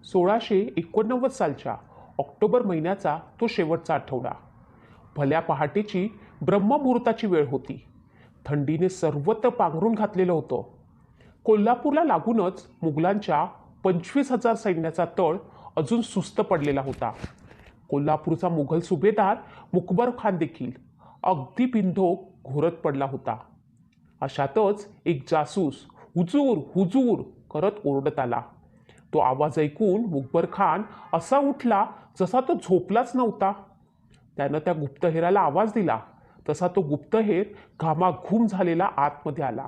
1689 सालच्या ऑक्टोबर महिन्याचा तो शेवटचा आठवडा. भल्या पहाटेची ब्रह्ममुहूर्ताची वेळ होती. थंडीने सर्वत्र पांघरून घातलेलं होतं. कोल्हापूरला लागूनच मुघलांच्या 25,000 सैन्याचा तळ अजून सुस्त पडलेला होता. कोल्हापूरचा मुघल सुभेदार मुकबर खान देखील अगदी बिनधोक घोरत पडला होता. अशातच एक जासूस हुजूर हुजूर करत ओरडत आला. तो आवाज ऐकून मुकबर खान असा उठला जसा तो झोपलाच नव्हता. त्यानं त्या गुप्तहेराला आवाज दिला तसा तो गुप्तहेर घामाघूम झालेला आतमध्ये आला.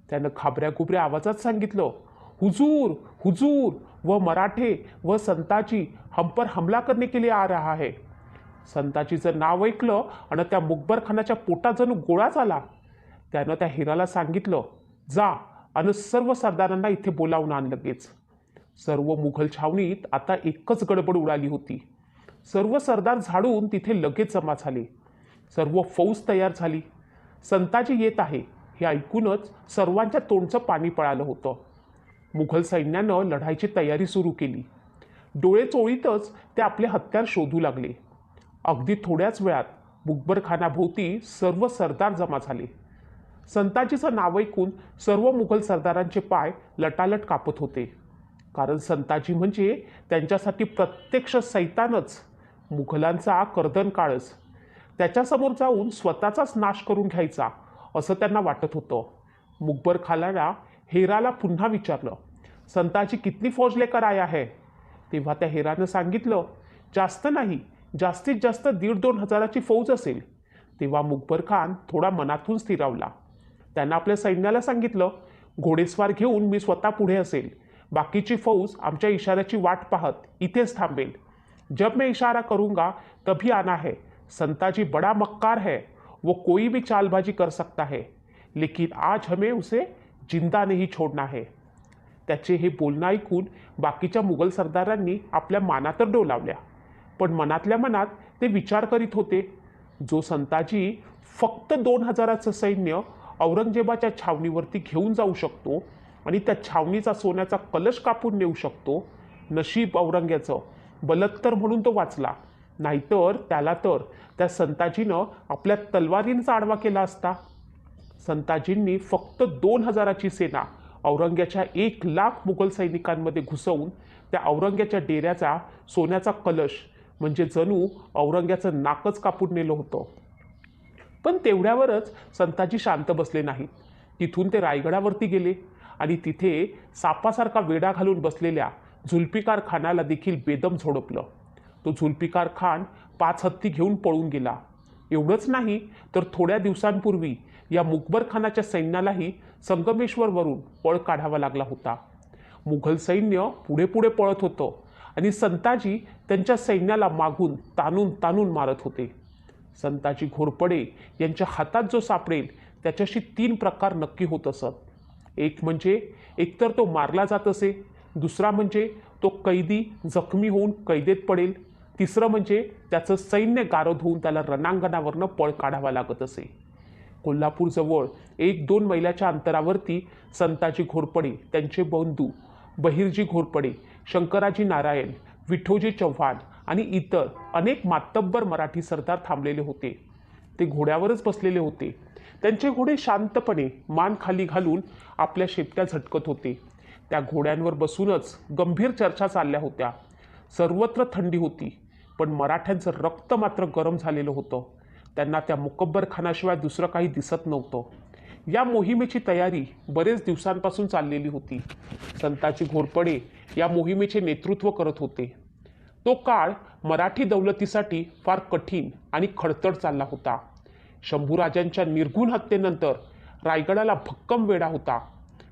त्यानं घाबऱ्या गुबऱ्या आवाजात सांगितलं, हुजूर हुजूर व मराठे व संताजी हम पर हमला करने के लिए आ रहा है. संताजीचं नाव ऐकलं आणि त्या मुकबर खानाच्या पोटात जणू गोळाच आला. त्यानं त्या हिराला सांगितलं, जा आणि सर्व सरदारांना इथे बोलावून आण लगेच. सर्व मुघल छावणीत आता एकच गडबड उडाली होती. सर्व सरदार झाडून तिथे लगेच जमा झाले. सर्व फौज तयार झाली. संताजी येत आहे हे ऐकूनच सर्वांच्या तोंडचं पाणी पळालं होतं. मुघल सैन्यानं लढाईची तयारी सुरू केली. डोळे चोळीतच ते आपले हत्यार शोधू लागले. अगदी थोड्याच वेळात मुकबर खानाभोवती सर्व सरदार जमा झाले. संताजीचं नाव ऐकून सर्व मुघल सरदारांचे पाय लटालट कापत होते. कारण संताजी म्हणजे त्यांच्यासाठी प्रत्यक्ष सैतानच, मुघलांचा कर्दनकाळच. त्याच्यासमोर जाऊन स्वतःचाच नाश करून घ्यायचा असं त्यांना वाटत होतं. मुकबर खानाला हेराला पुन्हा विचारलं, संताजी कितनी फौज लेकर आया है. तेव्हा त्या हेरानं सांगितलं, जास्त नाही, जास्तीत जास्त 1,500-2 हजाराची फौज असेल. तेव्हा मुकबर खान थोडा मनातून स्थिरावला. त्यानं आपल्या सैन्याला सांगितलं, घोडेस्वार घेऊन मी स्वतः पुढे असेल. बाकीची फौज आमच्या इशाऱ्याची वाट पाहत इथेच थांबेल. जब मैं इशारा करूंगा तभी आना है. संताजी बड़ा मक्कार है, वो कोई भी चालबाजी कर सकता है, लेकिन आज हमें उसे जिंदा नहीं छोड़ना है. त्याचे हे बोलणं ऐकून बाकीच्या मुघल सरदारांनी आपल्या माना तर डोलावल्या, पण मनातल्या मनात ते विचार करीत होते, जो संताजी फक्त 2 हजाराचं सैन्य औरंगजेबाच्या छावणीवरती घेऊन जाऊ शकतो आणि त्या छावणीचा सोन्याचा कलश कापून नेऊ शकतो, नशीब औरंग्याचं, बलत्तर म्हणून तो वाचला. नाहीतर त्याला तर त्या संताजीनं आपल्या तलवारींचा आडवा केला असता. संताजींनी फक्त 2 हजाराची सेना औरंग्याच्या 1,00,000 मुघल सैनिकांमध्ये घुसवून त्या औरंग्याच्या डेऱ्याचा सोन्याचा कलश म्हणजे जणू औरंग्याचं नाकच कापून नेलं होतं. पण तेवढ्यावरच संताजी शांत बसले नाहीत. तिथून ते रायगडावरती गेले आणि तिथे सापासारखा वेढा घालून बसलेल्या जुल्फिकार खानाला देखील बेदम झोडपलं. तो जुल्फिकार खान 5 हत्ती घेऊन पळून गेला. एवढंच नाही तर थोड्या दिवसांपूर्वी या मुकबर खानाच्या सैन्यालाही संगमेश्वरवरून पळ काढावा लागला होता. मुघल सैन्य पुढे पुढे पळत होतं आणि संताजी त्यांच्या सैन्याला मागून ताणून ताणून मारत होते. संताजी घोरपडे यांच्या हातात जो सापडेल त्याच्याशी 3 प्रकार नक्की होत असत. एक म्हणजे एकतर तो मारला जात असे, दुसरा म्हणजे तो कैदी जखमी होऊन कैदेत पडेल, तिसरं म्हणजे त्याचं सैन्य गारद होऊन त्याला रणांगणावरनं पळ काढावा लागत असे. कोल्हापूरजवळ 1-2 मैलाच्या अंतरावरती संताजी घोरपडे, त्यांचे बंधू बहिर्जी घोरपडे, शंकराजी नारायण, विठोजी चव्हाण आणि इतर अनेक मातब्बर मराठी सरदार थांबलेले होते. ते घोड्यावरच बसलेले होते. त्यांचे घोडे शांतपणे मान खाली घालून आपल्या शेपट्या झटकत होते. त्या घोड्यांवर बसूनच गंभीर चर्चा चालल्या होत्या. सर्वत्र थंडी होती, पण मराठ्यांचं रक्त मात्र गरम झालेलं होतं. त्यांना त्या मुकब्बर खानाशिवाय दुसरं काही दिसत नव्हतं. या मोहिमेची तयारी बरेच दिवसांपासून चाललेली होती. संताजी घोरपडे या मोहिमेचे नेतृत्व करत होते. तो काळ मराठी दौलतीसाठी फार कठीण आणि खडतड चालला होता. शंभूराजांच्या निर्घुण हत्येनंतर रायगडाला भक्कम वेढा होता.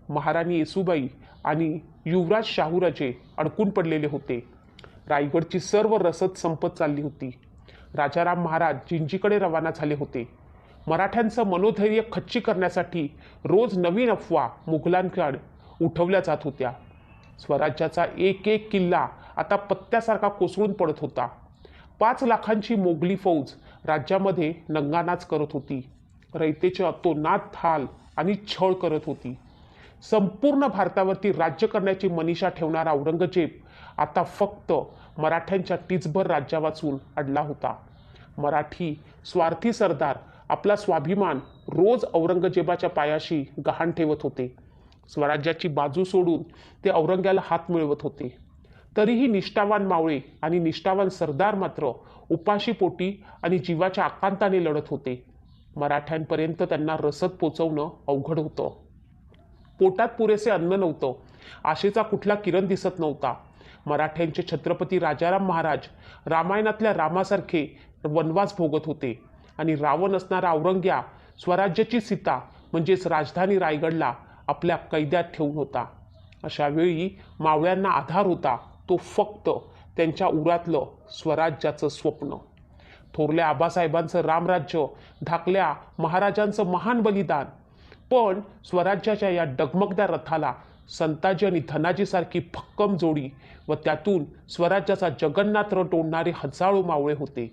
महाराणी येसूबाई आणि युवराज शाहूराजे अडकून पडलेले होते. रायगडची सर्व रसद संपत चालली होती. राजाराम महाराज जिंजीकडे रवाना झाले होते. मराठ्यांचं मनोधैर्य खच्ची करण्यासाठी रोज नवीन अफवा मुघलांकडे उठवल्या जात होत्या. स्वराज्याचा एक एक किल्ला आता पत्त्यासारखा कोसळून पडत होता. 5 लाखांची मोगली फौज राज्यामध्ये नंगानाच करत होती. रयतेचे अतोनात हाल आणि छळ करत होती. संपूर्ण भारतावरती राज्य करण्याची मनीषा ठेवणारा औरंगजेब आता फक्त मराठ्यांच्या टिचभर राज्या वाचून अडला होता. मराठी स्वार्थी सरदार आपला स्वाभिमान रोज औरंगजेबाच्या पायाशी गहाण ठेवत होते. स्वराज्याची बाजू सोडून ते औरंग्याला हात मिळवत होते. तरीही निष्ठावान मावळे आणि निष्ठावान सरदार मात्र उपाशीपोटी आणि जीवाच्या आकांताने लढत होते. मराठ्यांपर्यंत त्यांना रसद पोचवणं अवघड होतं. पोटात पुरेसे अन्न नव्हतं. आशेचा कुठला किरण दिसत नव्हता. मराठ्यांचे छत्रपती राजाराम महाराज रामायणातल्या रामासारखे वनवास भोगत होते आणि रावण असणारा औरंग्या स्वराज्याची सीता म्हणजेच राजधानी रायगडला आपल्या कैद्यात ठेवून होता. अशा वेळी मावळ्यांना आधार होता तो फक्त त्यांच्या उरातलं स्वराज्याचं स्वप्न. थोरल्या आबासाहेबांचं रामराज्य, धाकल्या महाराजांचं महान बलिदान. पण स्वराज्याच्या या डगमगत्या रथाला संताजी आणि धनाजीसारखी भक्कम जोडी व त्यातून स्वराज्याचा जगन्नाथ रथ ओढणारे हजारो मावळे होते.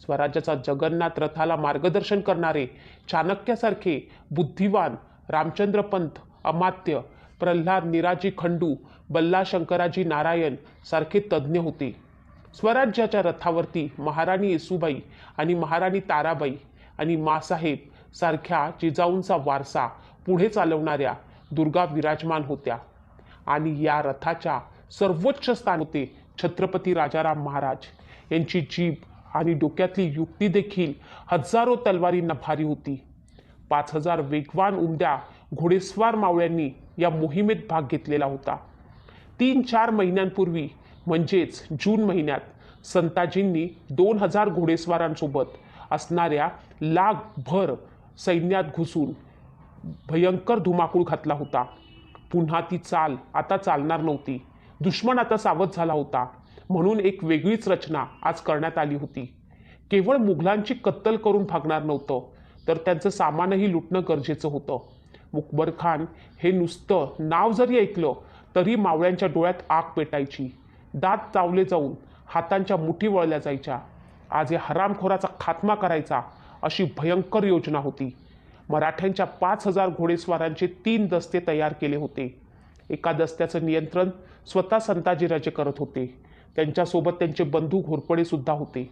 स्वराज्याचा जगन्नाथ रथाला मार्गदर्शन करणारे चाणक्यासारखे बुद्धिवान रामचंद्रपंत अमात्य, प्रल्हाद निराजी खंडू, बल्ला शंकराजी नारायण सारखे तज्ज्ञ होते. स्वराज्याच्या रथावरती महाराणी येसूबाई आणि महाराणी ताराबाई आणि मासाहेब सारख्या जिजाऊंचा वारसा पुढे चालवणाऱ्या दुर्गा विराजमान होत्या. आणि या रथाच्या सर्वोच्च स्थान होते छत्रपती राजाराम महाराज. यांची जीभ आणि डोक्यातली युक्ती देखील हजारो तलवारींना भारी होती. 5000 वेगवान उमद्या घोडेस्वार मावळ्यांनी या मोहिमेत भाग घेतलेला होता. 3-4 महिन्यांपूर्वी म्हणजेच जून महिन्यात संताजींनी 2000 घोडेस्वारांसोबत असणाऱ्या लाखभर सैन्यात घुसून भयंकर धुमाकूळ घातला होता. पुन्हा ती चाल आता चालणार नव्हती. दुश्मन आता सावध झाला होता. म्हणून एक वेगळीच रचना आज करण्यात आली होती. केवळ मुघलांची कत्तल करून भागणार नव्हतं, तर त्यांचं सामानही लुटणं गरजेचं होतं. मुकबर खान हे नुसतं नाव जरी ऐकलं तरी मावळ्यांच्या डोळ्यात आग पेटायची. दात चावले जाऊन हातांच्या मुठी वळल्या जायच्या. आज या हरामखोराचा खात्मा करायचा अशी भयंकर योजना होती. मराठ्यांच्या 5000 घोडेस्वारांचे 3 दस्ते तयार केले होते. एका दस्त्याचं नियंत्रण स्वतः संताजीराजे करत होते. त्यांच्यासोबत त्यांचे बंधू घोरपडे सुद्धा होते.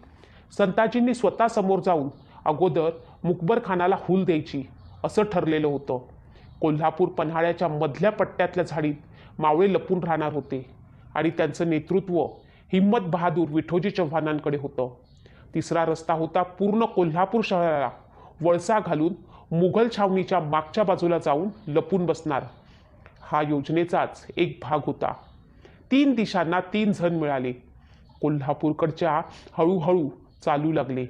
संताजींनी स्वतः समोर जाऊन अगोदर मुकबर खानाला हूल द्यायची असं ठरलेलं होतं. कोल्हापूर पन्हाळ्याच्या मधल्या पट्ट्यातल्या झाडीत मावळे लपून राहणार होते आणि त्यांचं नेतृत्व हिम्मत बहादूर विठोजी चव्हाणांकडे होतं. तिसरा रस्ता होता पूर्ण कोल्हापूर शहराला वळसा घालून मुघल छावणीच्या मागच्या बाजूला जाऊन लपून बसणार. हा योजनेचाच एक भाग होता. 3 दिशांना 3 जण मिळाले. कोल्हापूरकडच्या हळूहळू चालू लागले.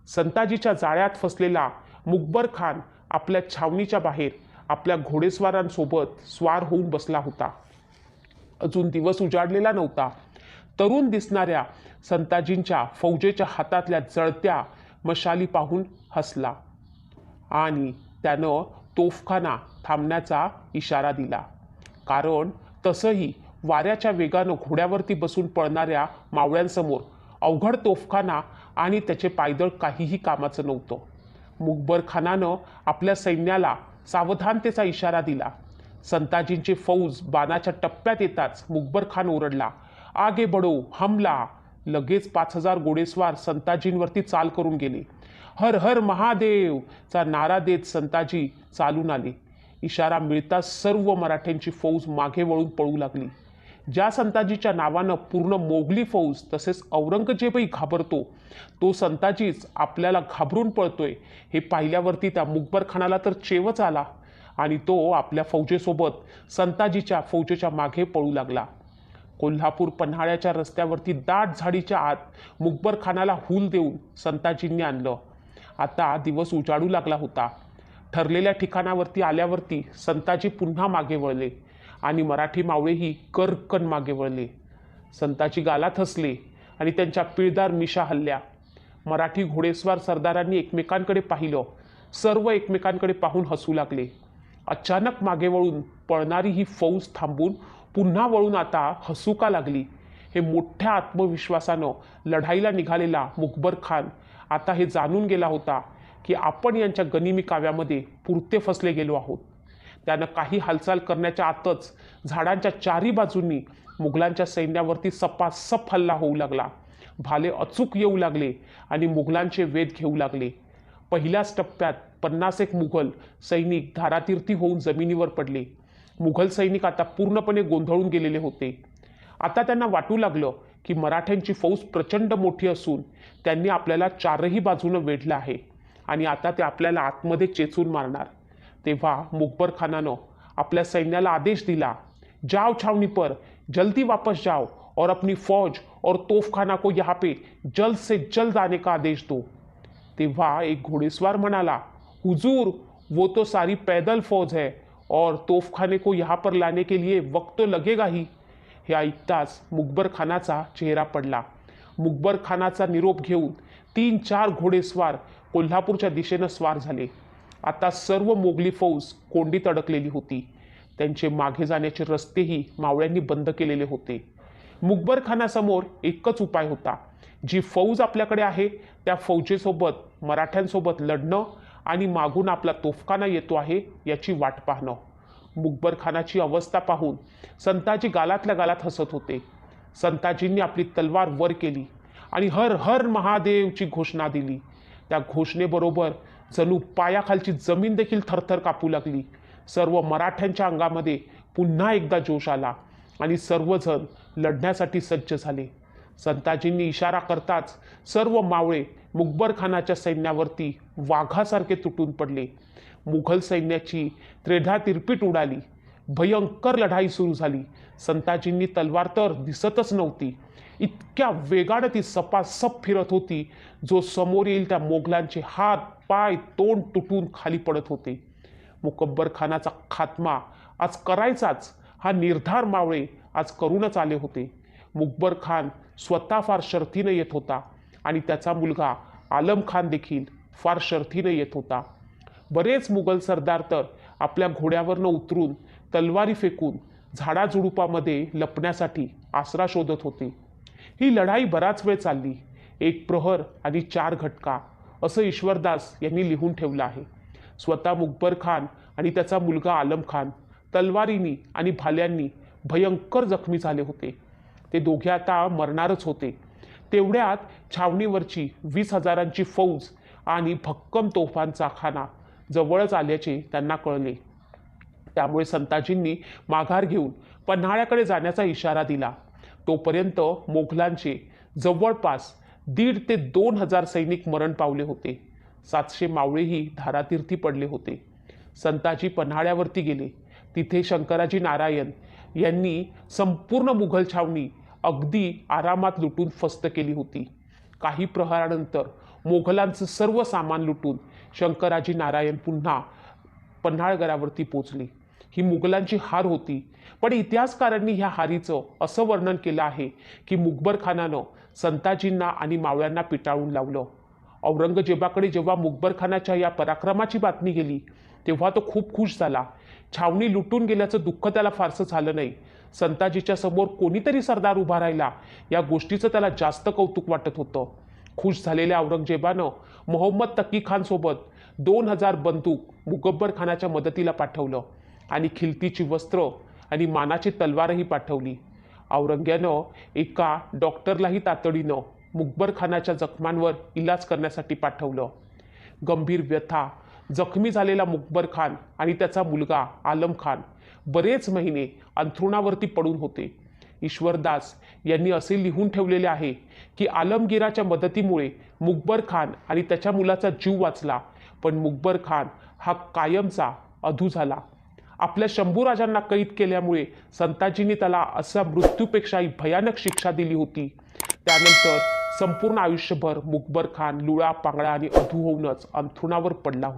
संताजीच्या जाळ्यात फसलेला मुकबर खान आपल्या छावणीच्या बाहेर आपल्या घोडेस्वारांसोबत स्वार होऊन बसला होता. अजून दिवस उजाडलेला नव्हता. तरुण दिसणाऱ्या संताजींच्या फौजेच्या हातातल्या जळत्या मशाली पाहून हसला आणि त्यानं तोफखाना थांबण्याचा इशारा दिला. कारण तसंही वाऱ्याच्या वेगानं घोड्यावरती बसून पळणाऱ्या मावळ्यांसमोर अवघड तोफखाना आणि त्याचे पायदळ काहीही कामाचं नव्हतं. मुकबर खानानं आपल्या सैन्याला सावधानतेचा इशारा दिला. संताजींची फौज बाणाच्या टप्प्यात येताच मुकबर खान ओरडला, आगे बढो, हमला. लगेच 5000 घोडेस्वार संताजींवरती चाल करून गेले. हर हर महादेव चा नारा देत संताजी चालून आले. इशारा मिळताच सर्व मराठ्यांची फौज मागे वळून पळू लागली. ज्या संताजीच्या नावानं पूर्ण मोगली फौज तसेच औरंगजेबही घाबरतो, तो संताजीच आपल्याला घाबरून पळतोय हे पाहिल्यावरती त्या मुकबर खानाला तर चेवच आला आणि तो आपल्या फौजेसोबत संताजीच्या फौजेच्या मागे पळू लागला. कोल्हापूर पन्हाळ्याच्या रस्त्यावरती दाट झाडीच्या आत मुकबर खानाला हूल देऊन संताजींनी आणलं. आता दिवस उजाडू लागला होता. ठरलेल्या ठिकाणावरती आल्यावरती संताजी पुन्हा मागे वळले आणि मराठी मावळेही करकन मागे वळले. संताजी गालात हसले आणि त्यांच्या पिळदार मिशा हलल्या. मराठी घोडेस्वार सरदारांनी एकमेकांकडे पाहिलं. सर्व एकमेकांकडे पाहून हसू लागले. अचानक मागे वळून पळणारी ही फौज थांबून पुन्हा वळून आता हसू का लागली? हे मोठ्या आत्मविश्वासानं लढाईला निघालेला मुकबर खान आता हे जाणून गेला होता की आपण यांच्या गनिमी काव्यामध्ये पुरते फसले गेलो आहोत. त्यानं काही हालचाल करण्याच्या आतच झाडांच्या चारी बाजूंनी मुघलांच्या सैन्यावरती सपासप हल्ला होऊ लागला. भाले अचूक येऊ लागले आणि मुघलांचे वेध घेऊ लागले. पहिल्याच टप्प्यात 50 मुघल सैनिक धारातीर्थी होऊन जमिनीवर पडले. मुघल सैनिक आता पूर्णपणे गोंधळून गेलेले होते. आता त्यांना वाटू लागलं की मराठ्यांची फौज प्रचंड मोठी असून त्यांनी आपल्याला चारही बाजूनं वेढलं आहे आणि आता ते आपल्याला आतमध्ये चेचून मारणार. तेव्हा मुकबर खानानं आपल्या सैन्याला आदेश दिला, जाओ छावनी पर, जल्दी वापस जाओ और अपनी फौज और तोफखाना को यहाँ पे जल्द से जल्द आने का आदेश दो. तेव्हा एक घोडेस्वार म्हणाला, हुजूर वो तो सारी पैदल फौज है और तोफखाने को यहाँ पर लाने के लिए वक्त तो लगेगा ही. हे ऐकताच मुकबर खानाचा चेहरा पडला. मुकबर खानाचा निरोप घेऊन 3-4 घोडेस्वार कोल्हापूरच्या दिशेनं स्वार झाले. आता सर्व मोगली फौज कोंडीत अडकलेली होती. त्यांचे मागे जाण्याचे रस्तेही मावळ्यांनी बंद केलेले होते. मुकबर खानासमोर एकच उपाय होता, जी फौज आपल्याकडे आहे त्या फौजेसोबत मराठ्यांसोबत लढणं आणि मागून आपला तोफखाना येतो आहे याची वाट पाहणं. मुकबर खानाची अवस्था पाहून संताजी गालातल्या गालात हसत होते. संताजींनी आपली तलवार वर केली आणि हर हर महादेवची घोषणा दिली. त्या घोषणेबरोबर जणू पायाखालची जमीन देखील थरथर कापू लागली. सर्व मराठ्यांच्या अंगामध्ये पुन्हा एकदा जोश आला आणि सर्वजण लढण्यासाठी सज्ज झाले. संताजींनी इशारा करताच सर्व मावळे मुकबर खानाच्या सैन्यावरती वाघासारखे तुटून पडले. मुघल सैन्याची त्रेढा तिरपीट उडाली. भयंकर लढाई सुरू झाली. संताजींनी तलवार तर दिसतच नव्हती, इतक्या वेगानं ती सपासप फिरत होती, जो समोर येईल त्या मोगलांचे हात पाय तोंड तुटून खाली पडत होते. मुकब्बर खानाचा खात्मा आज करायचाच हा निर्धार मावळे आज करूनच आले होते. मुकबर खान स्वतः फार शर्थीने येत होता आणि त्याचा मुलगा आलम खान देखील फार शर्थीने येत होता. बरेच मुघल सरदार तर आपल्या घोड्यावरनं उतरून तलवारी फेकून झाडाझुडुपामध्ये लपण्यासाठी आसरा शोधत होते. ही लढाई बराच वेळ चालली. 1 प्रहर आणि 4 घटका असं ईश्वरदास यांनी लिहून ठेवलं आहे. स्वतः मुकबर खान आणि त्याचा मुलगा आलम खान तलवारींनी आणि भाल्यांनी भयंकर जखमी झाले होते. ते दोघे आता मरणारच होते. तेवढ्यात छावणीवरची 20,000ची फौज आणि भक्कम तोफांचा खाना जवळच आल्याचे त्यांना कळले. त्यामुळे संताजींनी माघार घेऊन पन्हाळ्याकडे जाण्याचा इशारा दिला. तोपर्यंत मोघलांचे जवळपास 1,500 ते 2,000 सैनिक मरण पावले होते. 700 मावळेही धारातीर्थी पडले होते. संताजी पन्हाळ्यावरती गेले. तिथे शंकराजी नारायण यांनी संपूर्ण मुघल छावणी अगदी आरामात लुटून फस्त केली होती. काही प्रहरानंतर मोघलांचं सर्व सामान लुटून शंकराजी नारायण पुन्हा पन्हाळगडावरती पोचले. ही मुघलांची हार होती, पण इतिहासकारांनी ह्या हारीचं असं वर्णन केलं आहे की मुकबर खानानं संताजींना आणि मावळ्यांना पिटाळून लावलं. औरंगजेबाकडे जेव्हा मुकबर खानाच्या या पराक्रमाची बातमी गेली तेव्हा तो खूप खुश झाला. छावणी लुटून गेल्याचं दुःख त्याला फारसं झालं नाही. संताजीच्या समोर कोणीतरी सरदार उभा राहिला या गोष्टीचं त्याला जास्त कौतुक वाटत होतं. खुश झालेल्या औरंगजेबानं मोहम्मद तकी खान सोबत 2,000 बंदूक मुकब्बर खानाच्या मदतीला पाठवलं आणि खिलतीची वस्त्र आणि मानाची तलवारही पाठवली. औरंग्यानं एका डॉक्टरलाही तातडीनं मुकब्बर खानाच्या जखमांवर इलाज करण्यासाठी पाठवलं. गंभीर व्यथा जखमी झालेला मुकब्बर खान आणि त्याचा मुलगा आलम खान बरेच महिने अंथरुणावरती पडून होते. ईश्वरदास यांनी असे लिहून ठेवलेले आहे की आलमगीराच्या मदतीमुळे मुकब्बर खान आणि त्याच्या मुलाचा जीव वाचला, पण मुकब्बर खान हा कायमचा अधू झाला. आपल्या शंभूराजांना कैद केल्यामुळे संताजींनी त्याला असा मृत्यूपेक्षाही भयानक शिक्षा दिली होती. त्यानंतर संपूर्ण आयुष्यभर मुकब्बर खान लुळा पांगळा आणि अधू होऊनच अंथरुणावर पडला.